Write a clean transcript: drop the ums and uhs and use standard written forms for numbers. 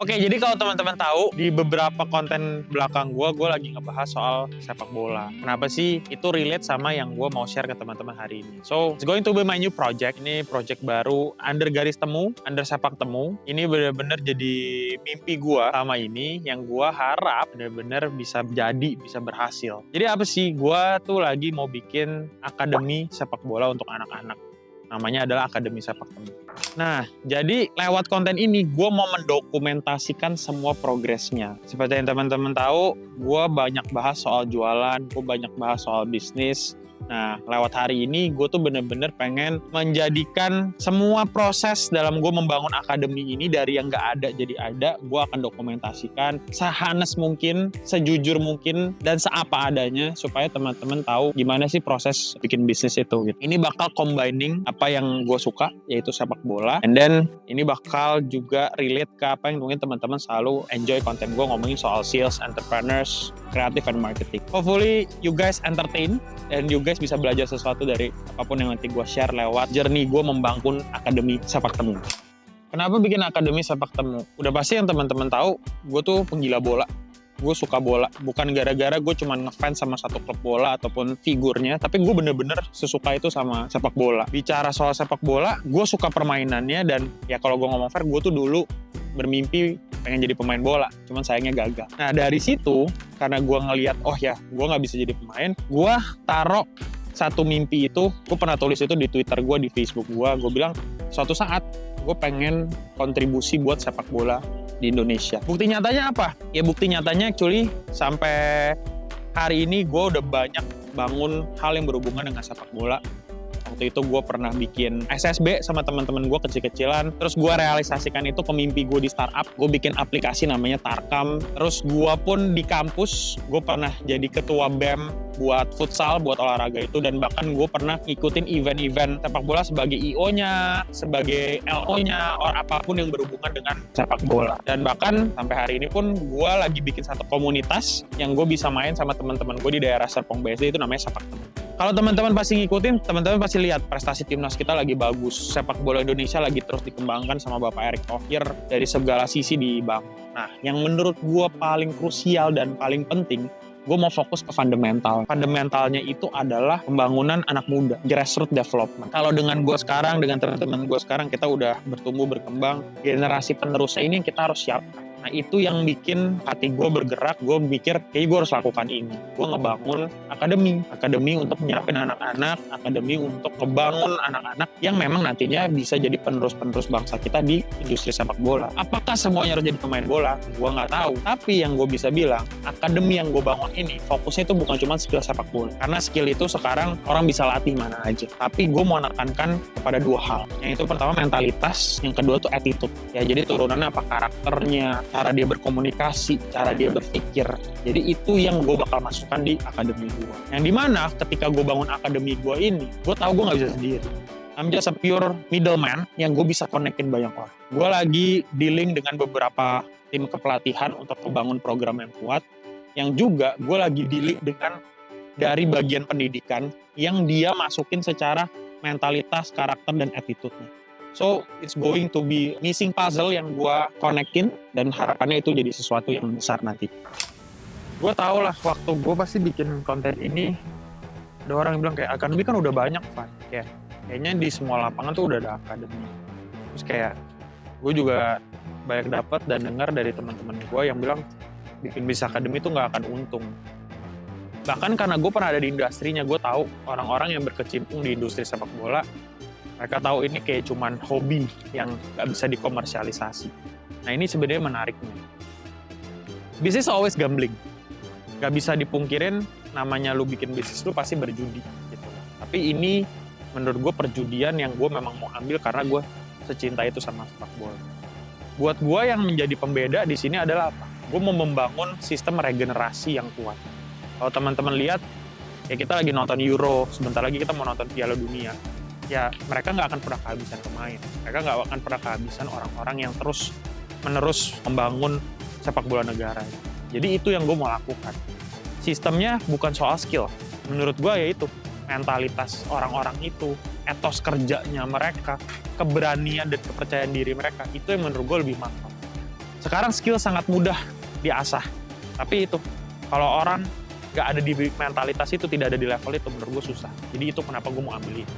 Oke, jadi kalau teman-teman tahu, di beberapa konten belakang gue lagi ngebahas soal sepak bola. Kenapa sih? Itu relate sama yang gue mau share ke teman-teman hari ini. So, it's going to be my new project. Ini project baru, under garis temu, under sepak temu. Ini bener-bener jadi mimpi gue sama ini, yang gue harap bener-bener bisa jadi, bisa berhasil. Jadi apa sih? Gue tuh lagi mau bikin akademi sepak bola untuk anak-anak. Namanya adalah Akademi Sepak Temu. Nah, jadi lewat konten ini gue mau mendokumentasikan semua progresnya. Seperti yang teman-teman tahu, gue banyak bahas soal jualan, gue banyak bahas soal bisnis. Nah, lewat hari ini gue tuh bener-bener pengen menjadikan semua proses dalam gue membangun akademi ini dari yang gak ada jadi ada. Gue akan dokumentasikan sehanes mungkin, sejujur mungkin, dan seapa adanya supaya teman-teman tahu gimana sih proses bikin bisnis itu gitu. Ini bakal combining apa yang gue suka, yaitu sepak bola, and then ini bakal juga relate ke apa yang mungkin teman-teman selalu enjoy konten gue ngomongin soal sales, entrepreneurs, creative, and marketing. Hopefully you guys entertain dan you guys bisa belajar sesuatu dari apapun yang nanti gue share lewat journey gue membangun Akademi Sepak Temu. Kenapa bikin Akademi Sepak Temu? Udah pasti yang teman-teman tahu, gue tuh penggila bola. Gue suka bola, bukan gara-gara gue cuma ngefans sama satu klub bola ataupun figurnya, tapi gue bener-bener sesuka itu sama sepak bola. Bicara soal sepak bola, gue suka permainannya, dan ya kalau gue ngomong fair, gue tuh dulu bermimpi pengen jadi pemain bola, cuman sayangnya gagal. Nah dari situ, karena gue ngelihat, oh ya, gue nggak bisa jadi pemain, gue taruh satu mimpi itu. Gue pernah tulis itu di Twitter gue, di Facebook gue bilang, suatu saat gue pengen kontribusi buat sepak bola di Indonesia. Bukti nyatanya apa? Ya bukti nyatanya actually sampai hari ini gue udah banyak bangun hal yang berhubungan dengan sepak bola. Waktu itu gue pernah bikin SSB sama teman-teman gue kecil-kecilan. Terus gue realisasikan itu ke mimpi gue di startup. Gue bikin aplikasi namanya Tarkam. Terus gue pun di kampus, gue pernah jadi ketua BEM buat futsal, buat olahraga itu. Dan bahkan gue pernah ngikutin event-event sepak bola sebagai IO-nya, sebagai LO-nya, or apapun yang berhubungan dengan sepak bola. Dan bahkan sampai hari ini pun gue lagi bikin satu komunitas yang gue bisa main sama teman-teman gue di daerah Serpong BSD, itu namanya Sepak Temu. Kalau teman-teman pasti ngikutin, teman-teman pasti lihat prestasi timnas kita lagi bagus. Sepak bola Indonesia lagi terus dikembangkan sama Bapak Erick Thohir dari segala sisi dibangun. Nah, yang menurut gue paling krusial dan paling penting, gue mau fokus ke fundamental. Fundamentalnya itu adalah pembangunan anak muda, grassroots development. Kalau dengan gue sekarang, dengan teman-teman gue sekarang, kita udah bertumbuh, berkembang. Generasi penerusnya ini yang kita harus siapkan. Nah itu yang bikin hati gue bergerak, gue mikir kayaknya gue harus lakukan ini. Gue ngebangun akademi untuk menyiapin anak-anak, akademi untuk ngebangun anak-anak yang memang nantinya bisa jadi penerus-penerus bangsa kita di industri sepak bola. Apakah semuanya harus jadi pemain bola? Gue nggak tahu. Tapi yang gue bisa bilang, akademi yang gue bangun ini fokusnya itu bukan cuma skill sepak bola. Karena skill itu sekarang orang bisa latih mana aja. Tapi gue mau menekankan kepada dua hal. Yang itu pertama mentalitas, yang kedua tuh attitude. Ya jadi turunannya apa, karakternya, cara dia berkomunikasi, cara dia berpikir. Jadi itu yang gue bakal masukkan di akademi gue. Yang dimana ketika gue bangun akademi gue ini, gue tahu gue nggak bisa sendiri. I'm just a pure middleman yang gue bisa connectin banyak orang. Gue lagi dealing dengan beberapa tim kepelatihan untuk membangun program yang kuat. Yang juga gue lagi dealing dengan dari bagian pendidikan yang dia masukin secara mentalitas, karakter, dan attitude-nya. So, it's going to be missing puzzle yang gue connectin, dan harapannya itu jadi sesuatu yang besar nanti. Gue tau lah, waktu gue pasti bikin konten ini, ada orang yang bilang kayak, akademi kan udah banyak, Van. Kayaknya di semua lapangan tuh udah ada akademi. Terus kayak, gue juga banyak dapat dan dengar dari teman-teman gue yang bilang, bikin bisnis akademi tuh gak akan untung. Bahkan karena gue pernah ada di industrinya, gue tahu orang-orang yang berkecimpung di industri sepak bola, mereka tahu ini kayak cuman hobi yang gak bisa dikomersialisasi. Nah ini sebenarnya menariknya. Bisnis always gambling. Gak bisa dipungkirin namanya lu bikin bisnis lu pasti berjudi. Gitu. Tapi ini menurut gue perjudian yang gue memang mau ambil karena gue secinta itu sama sepak bola. Buat gue yang menjadi pembeda di sini adalah apa? Gue mau membangun sistem regenerasi yang kuat. Kalau teman-teman lihat, ya kita lagi nonton Euro, sebentar lagi kita mau nonton Piala Dunia. Ya mereka nggak akan pernah kehabisan pemain. Mereka nggak akan pernah kehabisan orang-orang yang terus-menerus membangun sepak bola negara. Jadi itu yang gue mau lakukan. Sistemnya bukan soal skill. Menurut gue ya itu, mentalitas orang-orang itu, etos kerjanya mereka, keberanian dan kepercayaan diri mereka, itu yang menurut gue lebih mantap. Sekarang skill sangat mudah diasah. Tapi itu, kalau orang nggak ada di mentalitas itu, tidak ada di level itu, menurut gue susah. Jadi itu kenapa gue mau ambil ini.